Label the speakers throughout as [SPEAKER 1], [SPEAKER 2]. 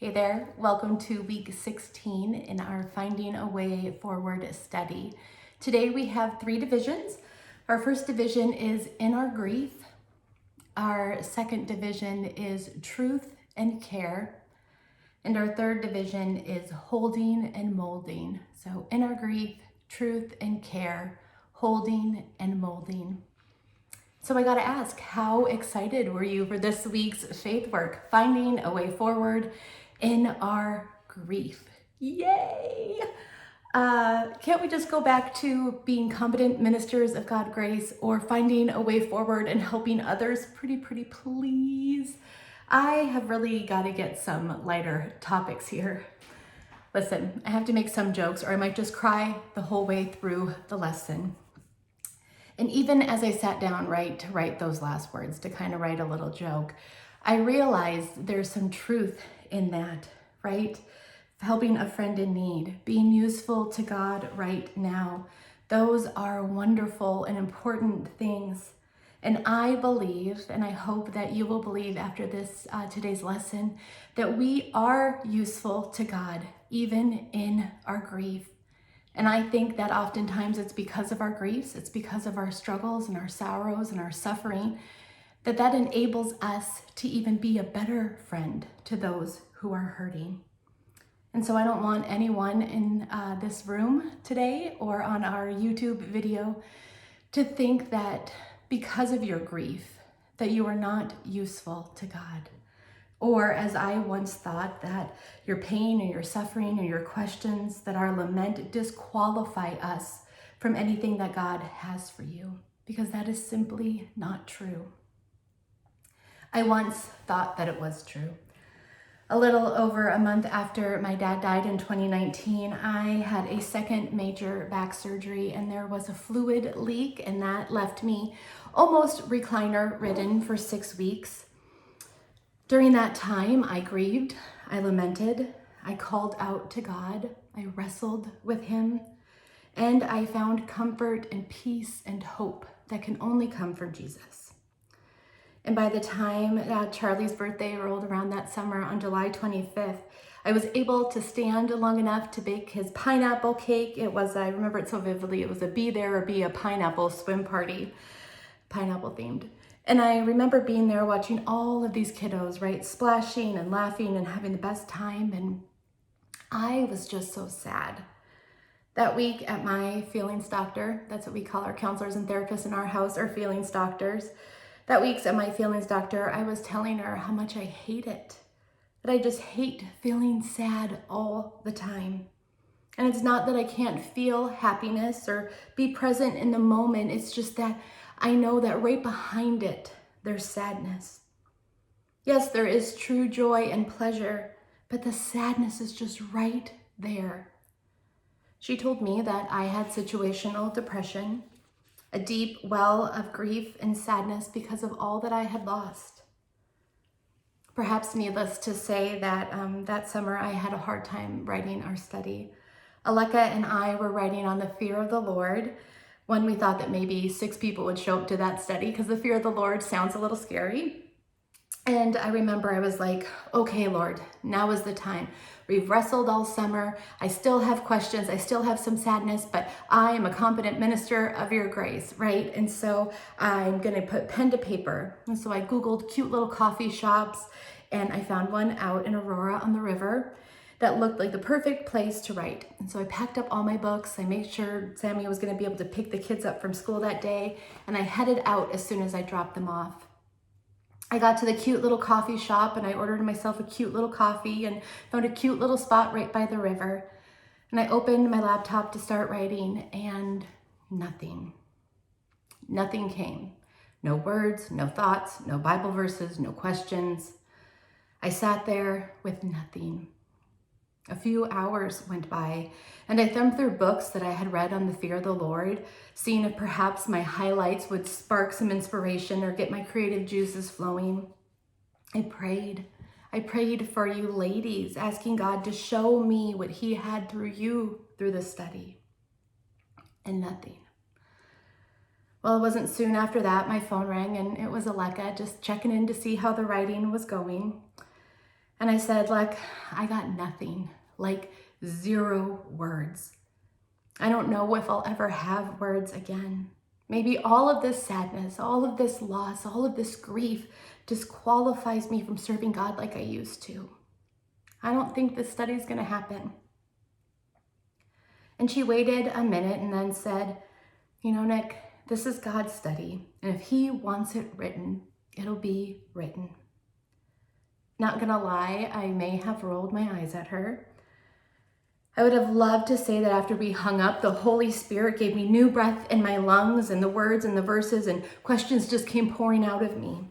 [SPEAKER 1] Hey there, welcome to week 16 in our Finding a Way Forward study. Today we have 3 divisions. Our first division is In Our Grief. Our second division is Truth and Care. And our third division is Holding and Molding. So in our grief, truth and care, holding and molding. So I gotta ask, how excited were you for this week's faith work, Finding a Way Forward in Our Grief? Yay! Can't we just go back to being competent ministers of God grace or finding a way forward and helping others? Pretty please. I have really got to get some lighter topics here. Listen, I have to make some jokes or I might just cry the whole way through the lesson. And even as I sat down, to write those last words, to kind of write a little joke, I realized there's some truth in that, right? Helping a friend in need, being useful to God right now. Those are wonderful and important things. And I believe, and I hope that you will believe after this today's lesson, that we are useful to God, even in our grief. And I think that oftentimes it's because of our griefs, it's because of our struggles and our sorrows and our suffering, that enables us to even be a better friend to those who are hurting. And so I don't want anyone in this room today or on our YouTube video to think that because of your grief, that you are not useful to God. Or as I once thought, that your pain or your suffering or your questions, that our lament disqualify us from anything that God has for you, because that is simply not true. I once thought that it was true. A little over a month after my dad died in 2019, I had a second major back surgery and there was a fluid leak, and that left me almost recliner ridden for 6 weeks. During that time, I grieved, I lamented, I called out to God, I wrestled with Him, and I found comfort and peace and hope that can only come from Jesus. And by the time Charlie's birthday rolled around that summer on July 25th, I was able to stand long enough to bake his pineapple cake. I remember it so vividly, it was a Be There or Be a Pineapple swim party, pineapple themed. And I remember being there watching all of these kiddos, splashing and laughing and having the best time. And I was just so sad. That week at my feelings doctor, that's what we call our counselors and therapists in our house, our feelings doctors. That week at my feelings doctor, I was telling her how much I hate it. That I just hate feeling sad all the time. And it's not that I can't feel happiness or be present in the moment. It's just that I know that right behind it, there's sadness. Yes, there is true joy and pleasure, but the sadness is just right there. She told me that I had situational depression, a deep well of grief and sadness because of all that I had lost. Perhaps needless to say that that summer I had a hard time writing our study. Aleka and I were writing on the fear of the Lord when we thought that maybe 6 people would show up to that study because the fear of the Lord sounds a little scary. And I remember I was like, okay, Lord, now is the time. We've wrestled all summer. I still have questions. I still have some sadness, but I am a competent minister of your grace, right? And so I'm going to put pen to paper. And so I Googled cute little coffee shops, and I found one out in Aurora on the river that looked like the perfect place to write. And so I packed up all my books. I made sure Sammy was going to be able to pick the kids up from school that day, and I headed out as soon as I dropped them off. I got to the cute little coffee shop and I ordered myself a cute little coffee and found a cute little spot right by the river. And I opened my laptop to start writing, and nothing. Nothing came. No words, no thoughts, no Bible verses, no questions. I sat there with nothing. A few hours went by, and I thumbed through books that I had read on the fear of the Lord, seeing if perhaps my highlights would spark some inspiration or get my creative juices flowing. I prayed for you ladies, asking God to show me what He had through you through this study. And nothing. Well, it wasn't soon after that my phone rang, and it was Aleka just checking in to see how the writing was going. And I said, like, I got nothing, like 0 words. I don't know if I'll ever have words again. Maybe all of this sadness, all of this loss, all of this grief disqualifies me from serving God like I used to. I don't think this study is going to happen. And she waited a minute and then said, you know, Nick, this is God's study. And if he wants it written, it'll be written. Not gonna lie, I may have rolled my eyes at her. I would have loved to say that after we hung up, the Holy Spirit gave me new breath in my lungs and the words and the verses and questions just came pouring out of me.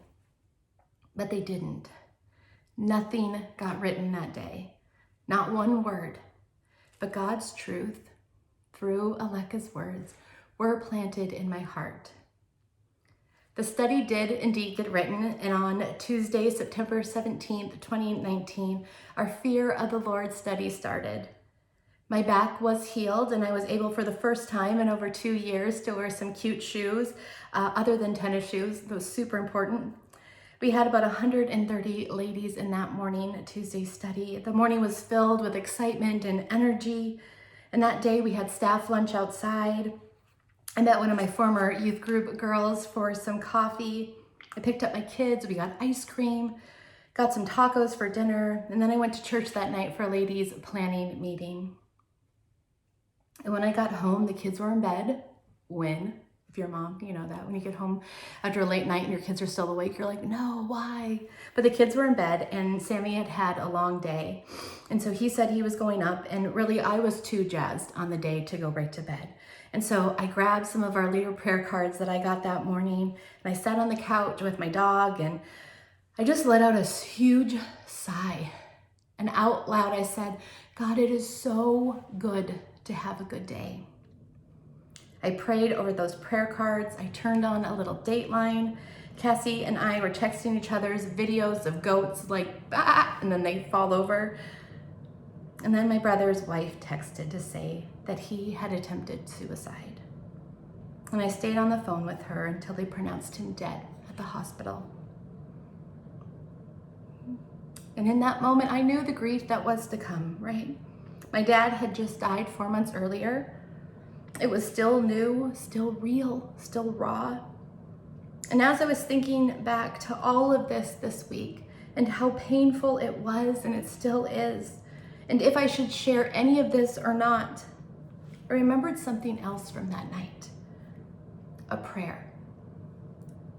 [SPEAKER 1] But they didn't. Nothing got written that day. Not one word. But God's truth, through Aleka's words, were planted in my heart. The study did indeed get written, and on Tuesday, September 17th, 2019, our Fear of the Lord study started. My back was healed, and I was able for the first time in over 2 years to wear some cute shoes, other than tennis shoes. That was super important. We had about 130 ladies in that morning Tuesday study. The morning was filled with excitement and energy, and that day we had staff lunch outside. I met one of my former youth group girls for some coffee. I picked up my kids, we got ice cream, got some tacos for dinner, and then I went to church that night for a ladies' planning meeting. And when I got home, the kids were in bed. If you're a mom, you know that. When you get home after a late night and your kids are still awake, you're like, no, why? But the kids were in bed and Sammy had had a long day. And so he said he was going up, and really I was too jazzed on the day to go right to bed. And so I grabbed some of our leader prayer cards that I got that morning, and I sat on the couch with my dog, and I just let out a huge sigh. And out loud I said, God, it is so good to have a good day. I prayed over those prayer cards. I turned on a little Dateline. Cassie and I were texting each other's videos of goats like, bah, and then they fall over. And then my brother's wife texted to say that he had attempted suicide. And I stayed on the phone with her until they pronounced him dead at the hospital. And in that moment, I knew the grief that was to come, right? My dad had just died 4 months earlier. It was still new, still real, still raw. And as I was thinking back to all of this week and how painful it was and it still is, and if I should share any of this or not, I remembered something else from that night, a prayer.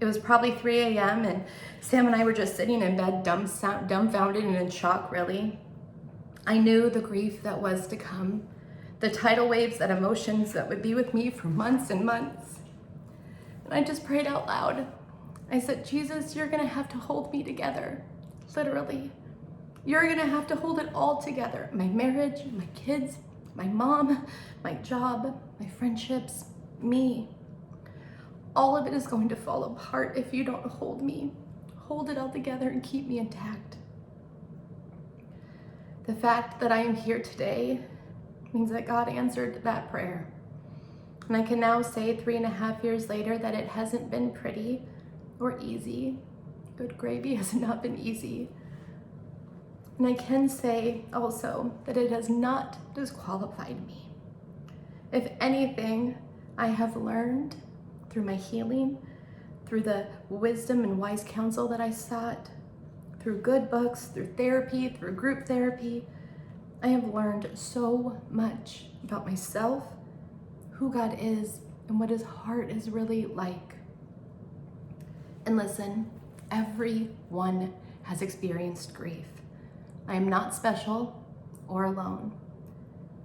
[SPEAKER 1] It was probably 3 a.m. and Sam and I were just sitting in bed, dumbfounded and in shock, really. I knew the grief that was to come, the tidal waves, that emotions that would be with me for months and months. And I just prayed out loud. I said, Jesus, you're gonna have to hold me together, literally. You're gonna have to hold it all together. My marriage, my kids, my mom, my job, my friendships, me. All of it is going to fall apart if you don't hold me. Hold it all together and keep me intact. The fact that I am here today means that God answered that prayer. And I can now say 3.5 years later that it hasn't been pretty or easy. Good gravy has not been easy. And I can say also that it has not disqualified me. If anything, I have learned through my healing, through the wisdom and wise counsel that I sought, through good books, through therapy, through group therapy, I have learned so much about myself, who God is, and what his heart is really like. And listen, everyone has experienced grief. I am not special or alone.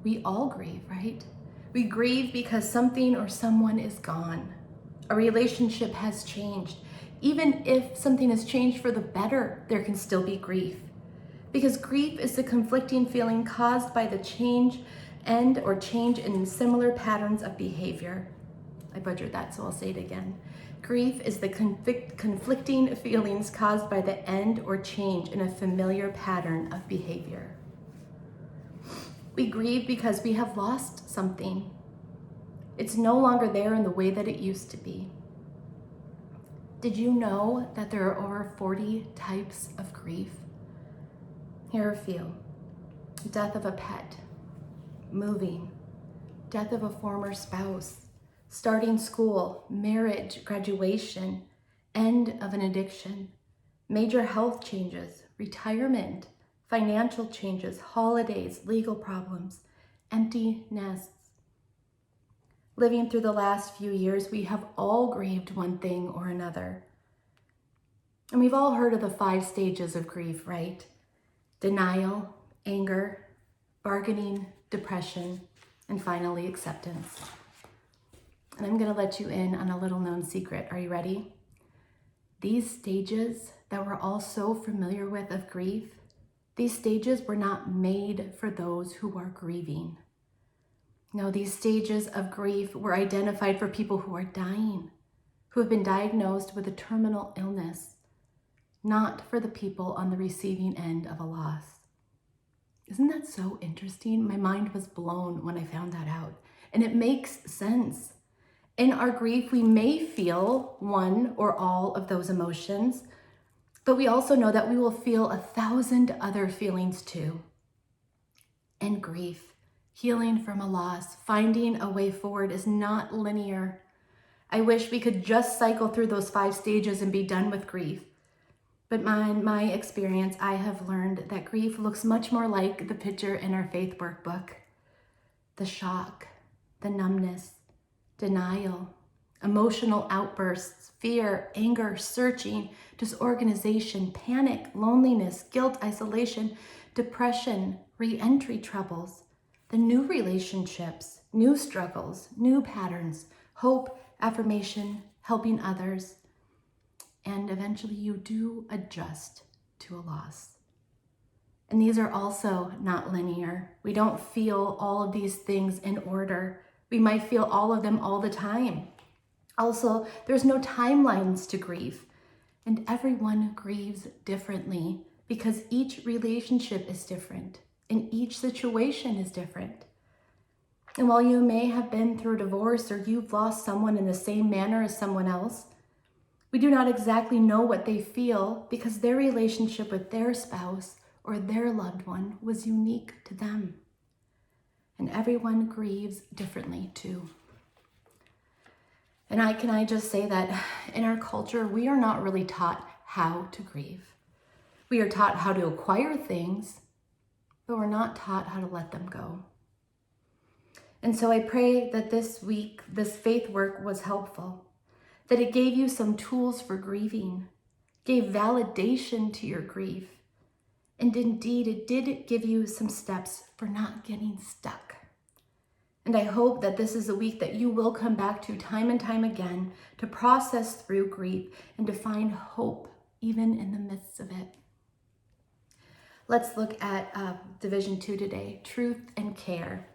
[SPEAKER 1] We all grieve, right? We grieve because something or someone is gone. A relationship has changed. Even if something has changed for the better, there can still be grief. Because grief is the conflicting feeling caused by the change or change in similar patterns of behavior. I butchered that, so I'll say it again. Grief is the conflicting feelings caused by the end or change in a familiar pattern of behavior. We grieve because we have lost something. It's no longer there in the way that it used to be. Did you know that there are over 40 types of grief? Here are a few. Death of a pet, moving, death of a former spouse, starting school, marriage, graduation, end of an addiction, major health changes, retirement, financial changes, holidays, legal problems, empty nests. Living through the last few years, we have all grieved one thing or another. And we've all heard of the 5 stages of grief, right? Denial, anger, bargaining, depression, and finally acceptance. And I'm going to let you in on a little known secret. Are you ready? These stages that we're all so familiar with of grief, these stages were not made for those who are grieving. No, these stages of grief were identified for people who are dying, who have been diagnosed with a terminal illness, not for the people on the receiving end of a loss. Isn't that so interesting? My mind was blown when I found that out. And it makes sense. In our grief, we may feel one or all of those emotions, but we also know that we will feel 1,000 other feelings too. And grief, healing from a loss, finding a way forward is not linear. I wish we could just cycle through those 5 stages and be done with grief. But in my experience, I have learned that grief looks much more like the picture in our faith workbook. The shock, the numbness, denial, emotional outbursts, fear, anger, searching, disorganization, panic, loneliness, guilt, isolation, depression, re-entry troubles, the new relationships, new struggles, new patterns, hope, affirmation, helping others, and eventually you do adjust to a loss. And these are also not linear. We don't feel all of these things in order. We might feel all of them all the time. Also, there's no timelines to grief, and everyone grieves differently because each relationship is different and each situation is different. And while you may have been through divorce or you've lost someone in the same manner as someone else, we do not exactly know what they feel because their relationship with their spouse or their loved one was unique to them. And everyone grieves differently too. And can I just say that in our culture, we are not really taught how to grieve. We are taught how to acquire things, but we're not taught how to let them go. And so I pray that this week, this faith work was helpful, that it gave you some tools for grieving, gave validation to your grief, and indeed it did give you some steps for not getting stuck. And I hope that this is a week that you will come back to time and time again to process through grief and to find hope even in the midst of it. Let's look at Division 2 today, Truth and Care.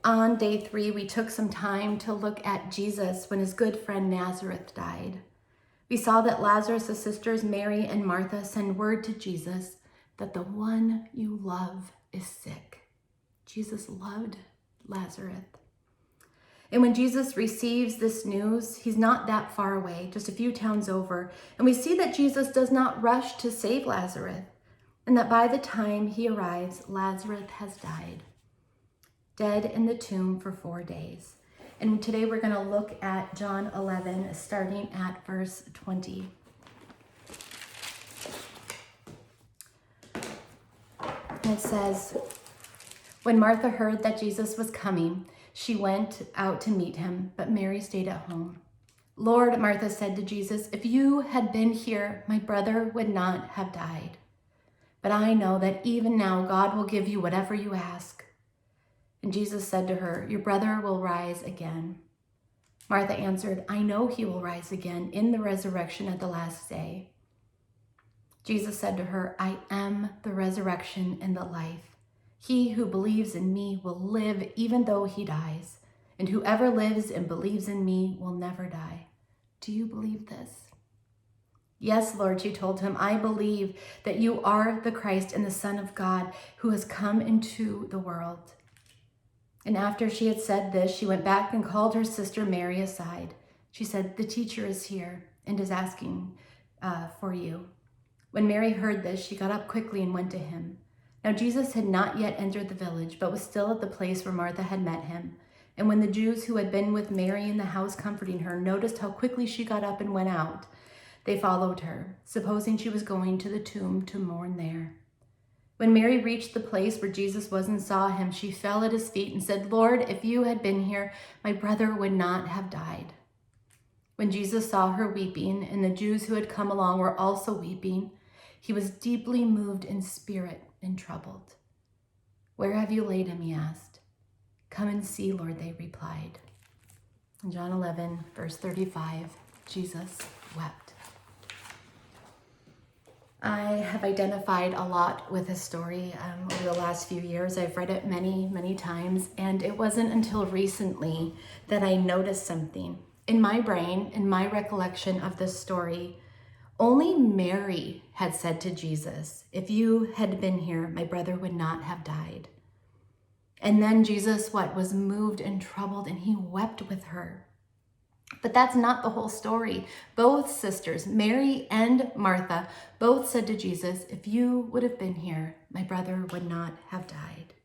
[SPEAKER 1] On day 3, we took some time to look at Jesus when his good friend Nazareth died. We saw that Lazarus' sisters, Mary and Martha, send word to Jesus that the one you love is sick. Jesus loved Lazarus. And when Jesus receives this news, he's not that far away, just a few towns over. And we see that Jesus does not rush to save Lazarus, and that by the time he arrives, Lazarus has died, dead in the tomb for 4 days. And today we're going to look at John 11, starting at verse 20. And it says, when Martha heard that Jesus was coming, she went out to meet him, but Mary stayed at home. Lord, Martha said to Jesus, if you had been here, my brother would not have died. But I know that even now God will give you whatever you ask. And Jesus said to her, your brother will rise again. Martha answered, I know he will rise again in the resurrection at the last day. Jesus said to her, I am the resurrection and the life. He who believes in me will live even though he dies, and whoever lives and believes in me will never die. Do you believe this? Yes, Lord, she told him, I believe that you are the Christ and the Son of God who has come into the world. And after she had said this, she went back and called her sister Mary aside. She said, the teacher is here and is asking for you. When Mary heard this, she got up quickly and went to him. Now Jesus had not yet entered the village, but was still at the place where Martha had met him. And when the Jews who had been with Mary in the house comforting her noticed how quickly she got up and went out, they followed her, supposing she was going to the tomb to mourn there. When Mary reached the place where Jesus was and saw him, she fell at his feet and said, "Lord, if you had been here, my brother would not have died." When Jesus saw her weeping, and the Jews who had come along were also weeping, he was deeply moved in spirit and troubled. "Where have you laid him?" he asked. "Come and see, Lord," they replied. In John 11, verse 35, Jesus wept. I have identified a lot with this story over the last few years. I've read it many, many times, and it wasn't until recently that I noticed something. In my brain, in my recollection of this story, only Mary had said to Jesus, "If you had been here, my brother would not have died." And then Jesus, was moved and troubled, and he wept with her. But that's not the whole story. Both sisters, Mary and Martha, both said to Jesus, "If you would have been here, my brother would not have died."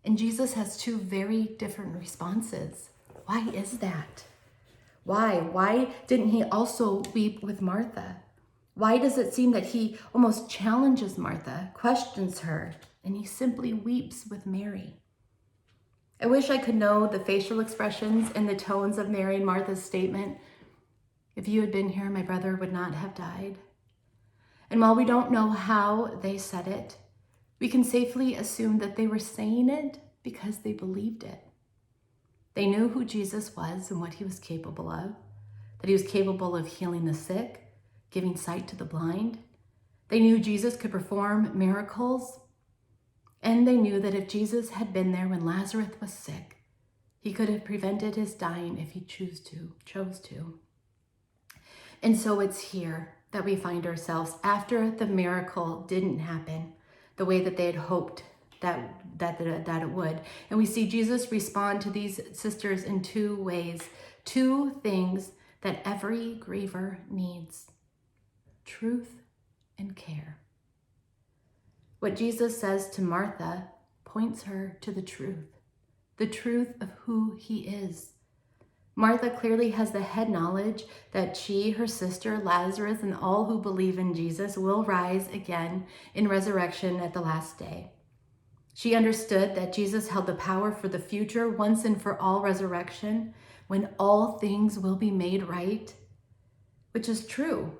[SPEAKER 1] And Jesus has two very different responses. Why is that? Why? Why didn't he also weep with Martha? Why does it seem that he almost challenges Martha, questions her, and he simply weeps with Mary? I wish I could know the facial expressions and the tones of Mary and Martha's statement, "If you had been here, my brother would not have died." And while we don't know how they said it, we can safely assume that they were saying it because they believed it. They knew who Jesus was and what he was capable of, that he was capable of healing the sick, giving sight to the blind. They knew Jesus could perform miracles. And they knew that if Jesus had been there when Lazarus was sick, he could have prevented his dying if he chose to. And so it's here that we find ourselves after the miracle didn't happen the way that they had hoped that it would. And we see Jesus respond to these sisters in two ways, two things that every griever needs: truth and care. What Jesus says to Martha points her to the truth of who he is. Martha clearly has the head knowledge that she, her sister, Lazarus, and all who believe in Jesus will rise again in resurrection at the last day. She understood that Jesus held the power for the future once and for all resurrection, when all things will be made right, which is true.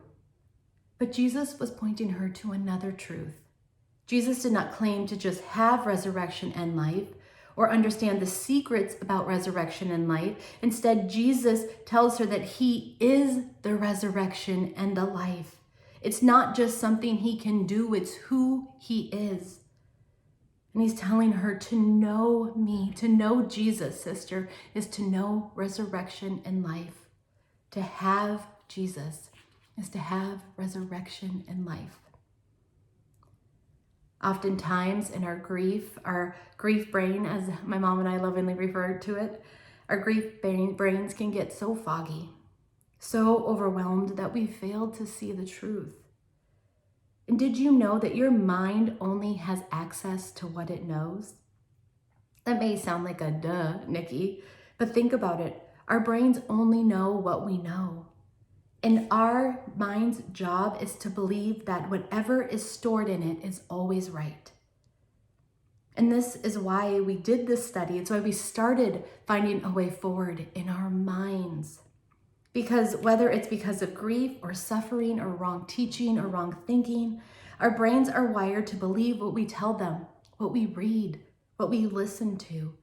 [SPEAKER 1] But Jesus was pointing her to another truth. Jesus did not claim to just have resurrection and life or understand the secrets about resurrection and life. Instead, Jesus tells her that he is the resurrection and the life. It's not just something he can do, it's who he is. And he's telling her to know me, to know Jesus, sister, is to know resurrection and life. To have Jesus is to have resurrection and life. Oftentimes in our grief brain, as my mom and I lovingly refer to it, our grief brains can get so foggy, so overwhelmed that we fail to see the truth. And did you know that your mind only has access to what it knows? That may sound like a duh, Nikki, but think about it. Our brains only know what we know. And our mind's job is to believe that whatever is stored in it is always right. And this is why we did this study. It's why we started finding a way forward in our minds. Because whether it's because of grief or suffering or wrong teaching or wrong thinking, our brains are wired to believe what we tell them, what we read, what we listen to.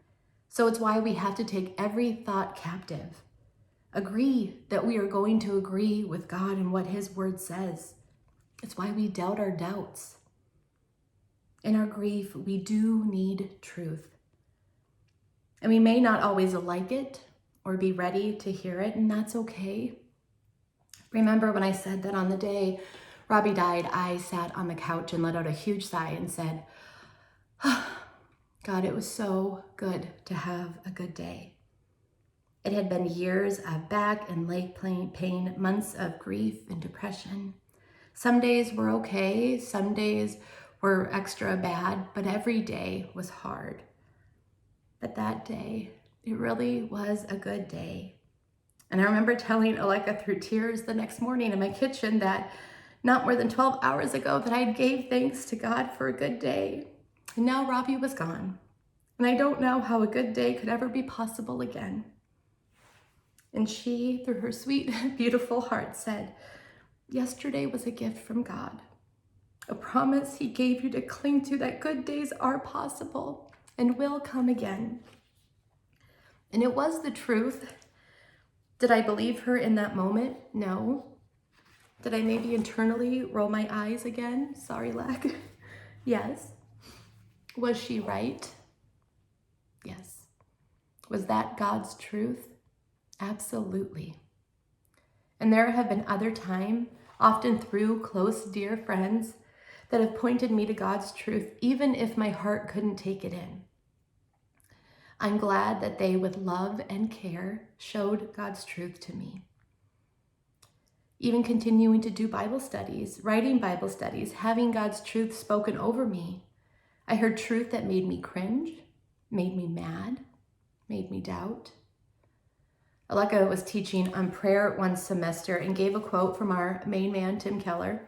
[SPEAKER 1] So it's why we have to take every thought captive. Agree that we are going to agree with God and what his word says. It's why we doubt our doubts. In our grief, we do need truth. And we may not always like it or be ready to hear it, and that's okay. Remember when I said that on the day Robbie died, I sat on the couch and let out a huge sigh and said, God, it was so good to have a good day. It had been years of back and leg pain, months of grief and depression, Some days were okay, some days were extra bad, but every day was hard. But that day, it really was a good day. And I remember telling Aleka through tears the next morning in my kitchen that not more than 12 hours ago that I gave thanks to God for a good day. And now Robbie was gone. And I don't know how a good day could ever be possible again. And she, through her sweet, beautiful heart, said, yesterday was a gift from God, a promise he gave you to cling to that good days are possible and will come again. And it was the truth. Did I believe her in that moment? No. Did I maybe internally roll my eyes again? Sorry, Lack. Yes. Was she right? Yes. Was that God's truth? Absolutely. And there have been other times, often through close, dear friends, that have pointed me to God's truth, even if my heart couldn't take it in. I'm glad that they, with love and care, showed God's truth to me. Even continuing to do Bible studies, writing Bible studies, having God's truth spoken over me, I heard truth that made me cringe, made me mad, made me doubt. Aleka was teaching on prayer one semester and gave a quote from our main man, Tim Keller,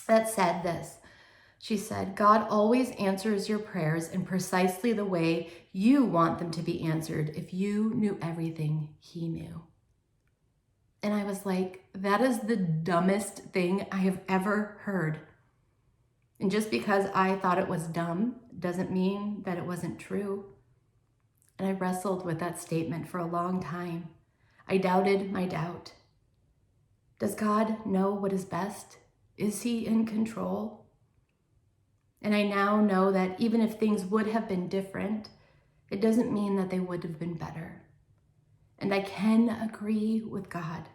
[SPEAKER 1] that said this. She said, God always answers your prayers in precisely the way you want them to be answered if you knew everything he knew. And I was like, that is the dumbest thing I have ever heard. And just because I thought it was dumb doesn't mean that it wasn't true. And I wrestled with that statement for a long time. I doubted my doubt. Does God know what is best? Is he in control? And I now know that even if things would have been different, it doesn't mean that they would have been better. And I can agree with God,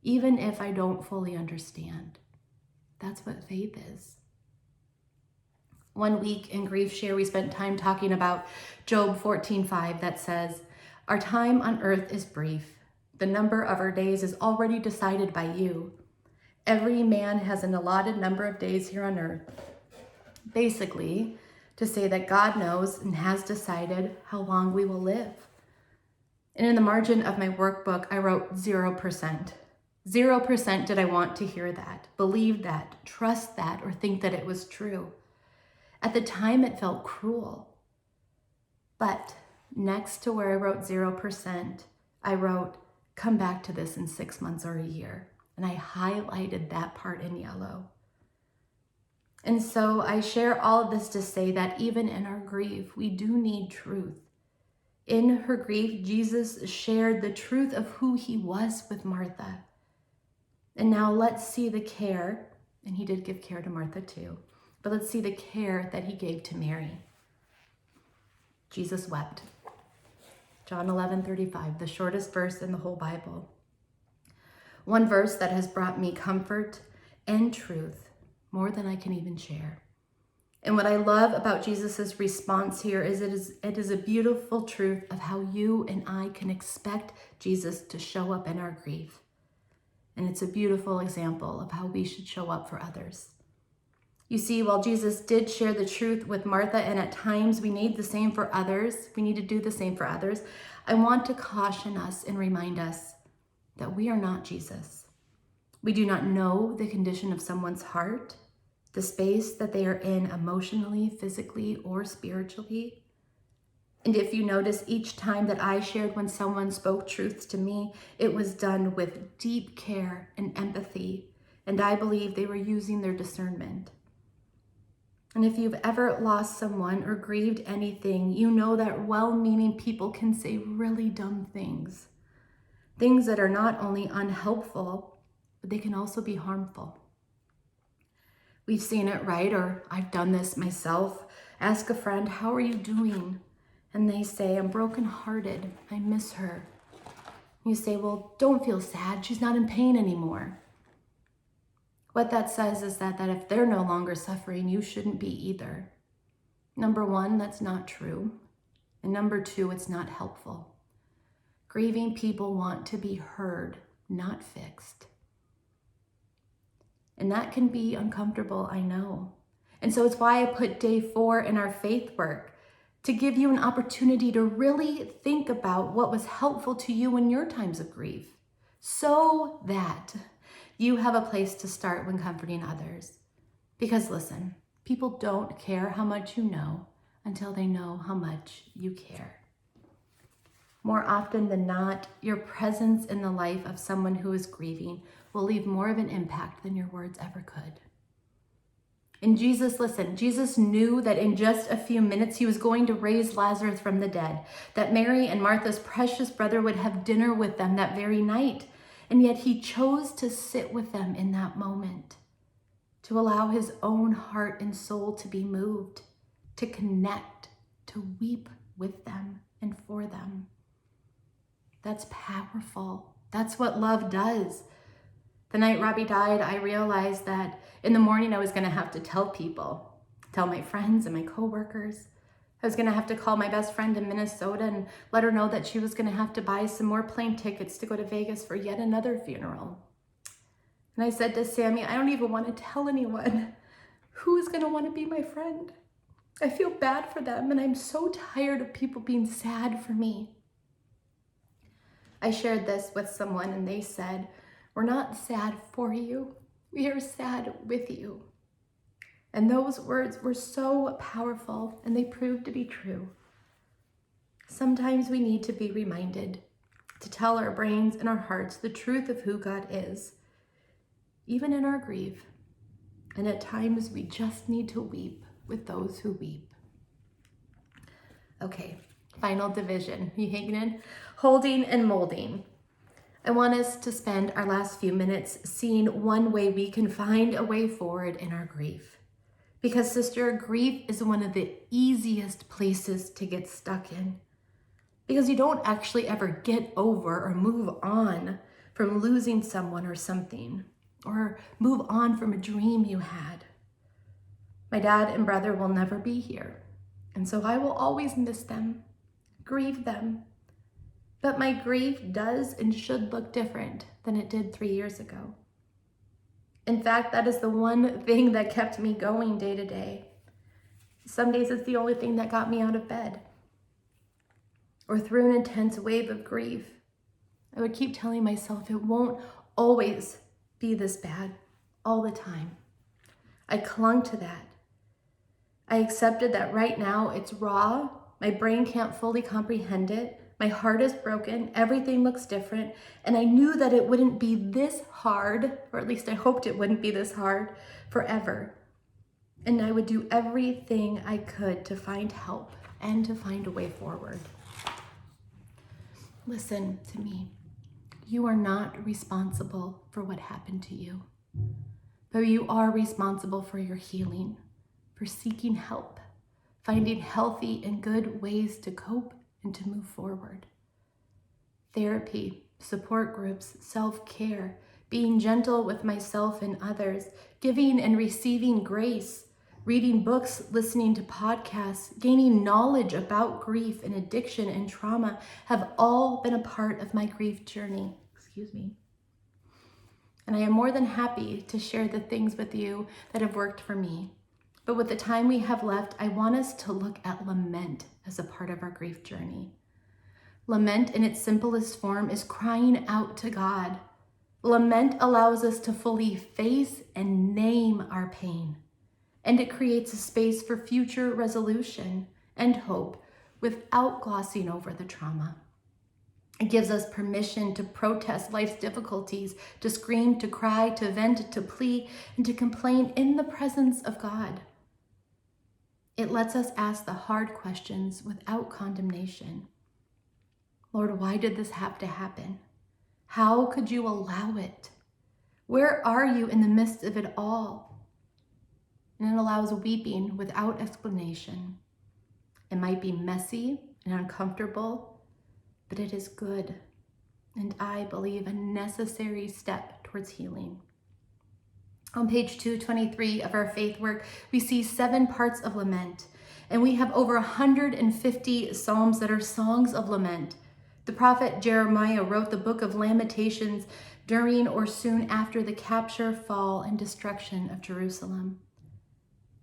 [SPEAKER 1] even if I don't fully understand. That's what faith is. One week in Grief Share, we spent time talking about Job 14:5 that says, our time on earth is brief. The number of our days is already decided by you. Every man has an allotted number of days here on earth. Basically, to say that God knows and has decided how long we will live. And in the margin of my workbook, I wrote 0%. 0% did I want to hear that, believe that, trust that, or think that it was true. At the time, it felt cruel. But next to where I wrote 0%, I wrote, come back to this in 6 months or a year. And I highlighted that part in yellow. And so I share all of this to say that even in our grief, we do need truth. In her grief, Jesus shared the truth of who he was with Martha. And now let's see the care, and he did give care to Martha too, but let's see the care that he gave to Mary. Jesus wept. John 11:35, the shortest verse in the whole Bible. One verse that has brought me comfort and truth more than I can even share. And what I love about Jesus's response here is it is a beautiful truth of how you and I can expect Jesus to show up in our grief. And it's a beautiful example of how we should show up for others. You see, while Jesus did share the truth with Martha, and at times we need the same for others, we need to do the same for others, I want to caution us and remind us that we are not Jesus. We do not know the condition of someone's heart, the space that they are in emotionally, physically, or spiritually. And if you notice, each time that I shared when someone spoke truth to me, it was done with deep care and empathy, and I believe they were using their discernment. And if you've ever lost someone or grieved anything, you know that well-meaning people can say really dumb things. Things that are not only unhelpful, but they can also be harmful. We've seen it, right? Or I've done this myself. Ask a friend, how are you doing? And they say, I'm brokenhearted. I miss her. You say, well, don't feel sad. She's not in pain anymore. What that says is that if they're no longer suffering, you shouldn't be either. Number one, that's not true. And number two, it's not helpful. Grieving people want to be heard, not fixed. And that can be uncomfortable, I know. And so it's why I put day 4 in our faith work, to give you an opportunity to really think about what was helpful to you in your times of grief, so that you have a place to start when comforting others. Because listen, people don't care how much you know until they know how much you care. More often than not, your presence in the life of someone who is grieving will leave more of an impact than your words ever could. And Jesus knew that in just a few minutes he was going to raise Lazarus from the dead, that Mary and Martha's precious brother would have dinner with them that very night. And yet he chose to sit with them in that moment, to allow his own heart and soul to be moved, to connect, to weep with them and for them. That's powerful. That's what love does. The night Robbie died, I realized that in the morning I was going to have to tell my friends and my coworkers. I was going to have to call my best friend in Minnesota and let her know that she was going to have to buy some more plane tickets to go to Vegas for yet another funeral. And I said to Sammy, I don't even want to tell anyone. Who is going to want to be my friend? I feel bad for them, and I'm so tired of people being sad for me. I shared this with someone and they said, we're not sad for you. We are sad with you. And those words were so powerful, and they proved to be true. Sometimes we need to be reminded to tell our brains and our hearts the truth of who God is, even in our grief. And at times we just need to weep with those who weep. Okay, final division. You hanging in? Holding and molding. I want us to spend our last few minutes seeing one way we can find a way forward in our grief. Because, sister, grief is one of the easiest places to get stuck in. Because you don't actually ever get over or move on from losing someone or something, or move on from a dream you had. My dad and brother will never be here, and so I will always miss them, grieve them. But my grief does and should look different than it did 3 years ago. In fact, that is the one thing that kept me going day to day. Some days it's the only thing that got me out of bed. Or through an intense wave of grief, I would keep telling myself it won't always be this bad all the time. I clung to that. I accepted that right now it's raw, my brain can't fully comprehend it, my heart is broken, everything looks different, and I knew that it wouldn't be this hard, or at least I hoped it wouldn't be this hard, forever. And I would do everything I could to find help and to find a way forward. Listen to me. You are not responsible for what happened to you, but you are responsible for your healing, for seeking help, finding healthy and good ways to cope and to move forward. Therapy, support groups, self-care, being gentle with myself and others, giving and receiving grace, reading books, listening to podcasts, gaining knowledge about grief and addiction and trauma have all been a part of my grief journey. And I am more than happy to share the things with you that have worked for me. But with the time we have left, I want us to look at lament as a part of our grief journey. Lament in its simplest form is crying out to God. Lament allows us to fully face and name our pain, and it creates a space for future resolution and hope without glossing over the trauma. It gives us permission to protest life's difficulties, to scream, to cry, to vent, to plead, and to complain in the presence of God. It lets us ask the hard questions without condemnation. Lord, why did this have to happen? How could you allow it? Where are you in the midst of it all? And it allows weeping without explanation. It might be messy and uncomfortable, but it is good, and I believe a necessary step towards healing. On page 223 of our faith work, we see 7 parts of lament, and we have over 150 psalms that are songs of lament. The prophet Jeremiah wrote the book of Lamentations during or soon after the capture, fall, and destruction of Jerusalem.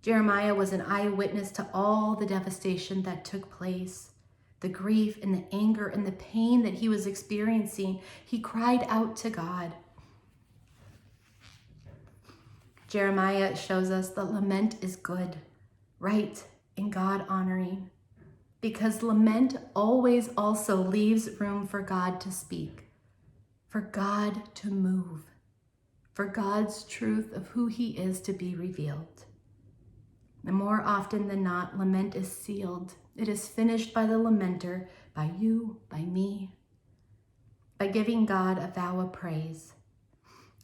[SPEAKER 1] Jeremiah was an eyewitness to all the devastation that took place, the grief and the anger and the pain that he was experiencing. He cried out to God. Jeremiah shows us that lament is good, right, and God-honoring, because lament always also leaves room for God to speak, for God to move, for God's truth of who he is to be revealed. And more often than not, lament is sealed. It is finished by the lamenter, by you, by me, by giving God a vow of praise,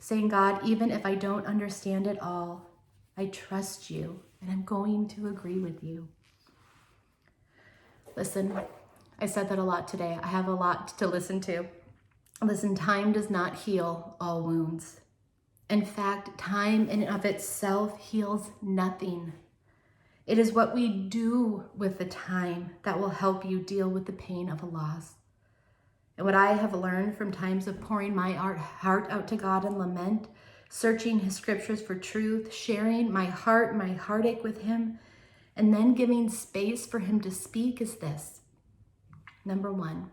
[SPEAKER 1] saying, God, even if I don't understand it all, I trust you and I'm going to agree with you. Listen, I said that a lot today. I have a lot to listen to. Listen, time does not heal all wounds. In fact, time in and of itself heals nothing. It is what we do with the time that will help you deal with the pain of a loss. And what I have learned from times of pouring my heart out to God in lament, searching his scriptures for truth, sharing my heart, my heartache with him, and then giving space for him to speak is this. Number one,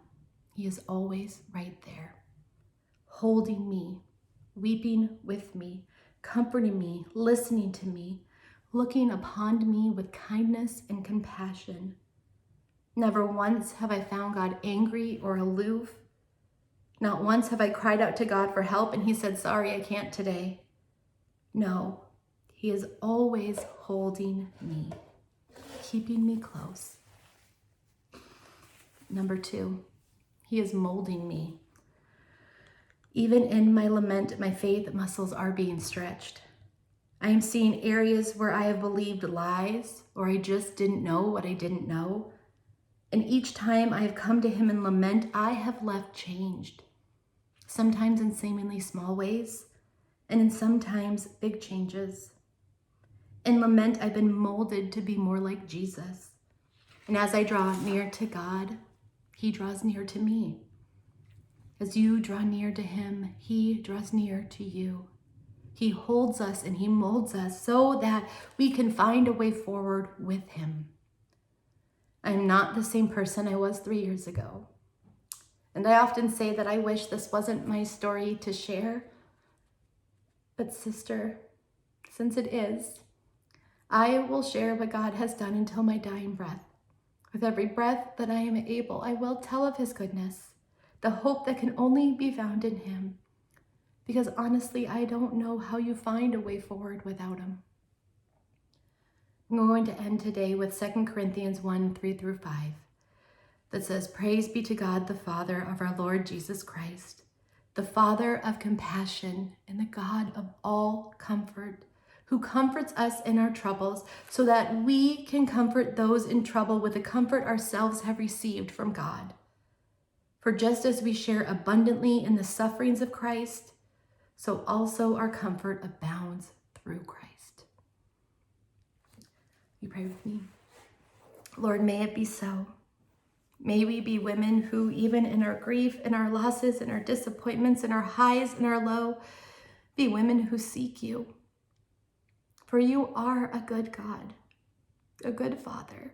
[SPEAKER 1] he is always right there, holding me, weeping with me, comforting me, listening to me, looking upon me with kindness and compassion. Never once have I found God angry or aloof. Not once have I cried out to God for help and he said, sorry, I can't today. No, he is always holding me, keeping me close. Number two, he is molding me. Even in my lament, my faith muscles are being stretched. I am seeing areas where I have believed lies or I just didn't know what I didn't know. And each time I have come to him in lament, I have left changed. Sometimes in seemingly small ways, and in sometimes big changes. In lament, I've been molded to be more like Jesus. And as I draw near to God, he draws near to me. As you draw near to him, he draws near to you. He holds us and he molds us so that we can find a way forward with him. I'm not the same person I was 3 years ago. And I often say that I wish this wasn't my story to share. But sister, since it is, I will share what God has done until my dying breath. With every breath that I am able, I will tell of his goodness, the hope that can only be found in him. Because honestly, I don't know how you find a way forward without him. I'm going to end today with 2 Corinthians 1:3-5 that says, praise be to God, the Father of our Lord Jesus Christ, the Father of compassion and the God of all comfort, who comforts us in our troubles so that we can comfort those in trouble with the comfort ourselves have received from God. For just as we share abundantly in the sufferings of Christ, so also our comfort abounds through Christ. You pray with me. Lord, may it be so. May we be women who, even in our grief, in our losses, in our disappointments, in our highs, in our low, be women who seek you. For you are a good God, a good Father.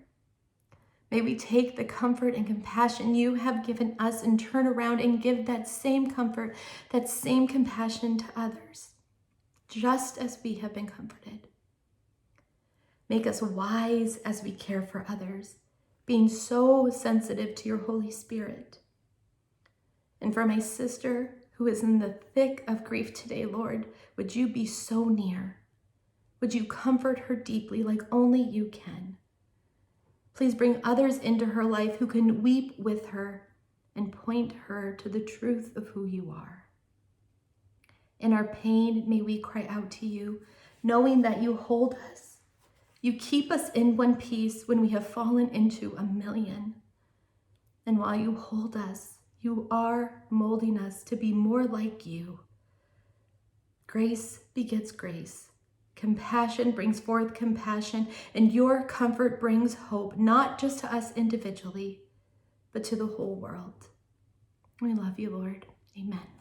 [SPEAKER 1] May we take the comfort and compassion you have given us and turn around and give that same comfort, that same compassion to others, just as we have been comforted. Make us wise as we care for others, being so sensitive to your Holy Spirit. And for my sister who is in the thick of grief today, Lord, would you be so near? Would you comfort her deeply like only you can? Please bring others into her life who can weep with her and point her to the truth of who you are. In our pain, may we cry out to you, knowing that you hold us. You keep us in one piece when we have fallen into a million. And while you hold us, you are molding us to be more like you. Grace begets grace. Compassion brings forth compassion, and your comfort brings hope, not just to us individually, but to the whole world. We love you, Lord. Amen.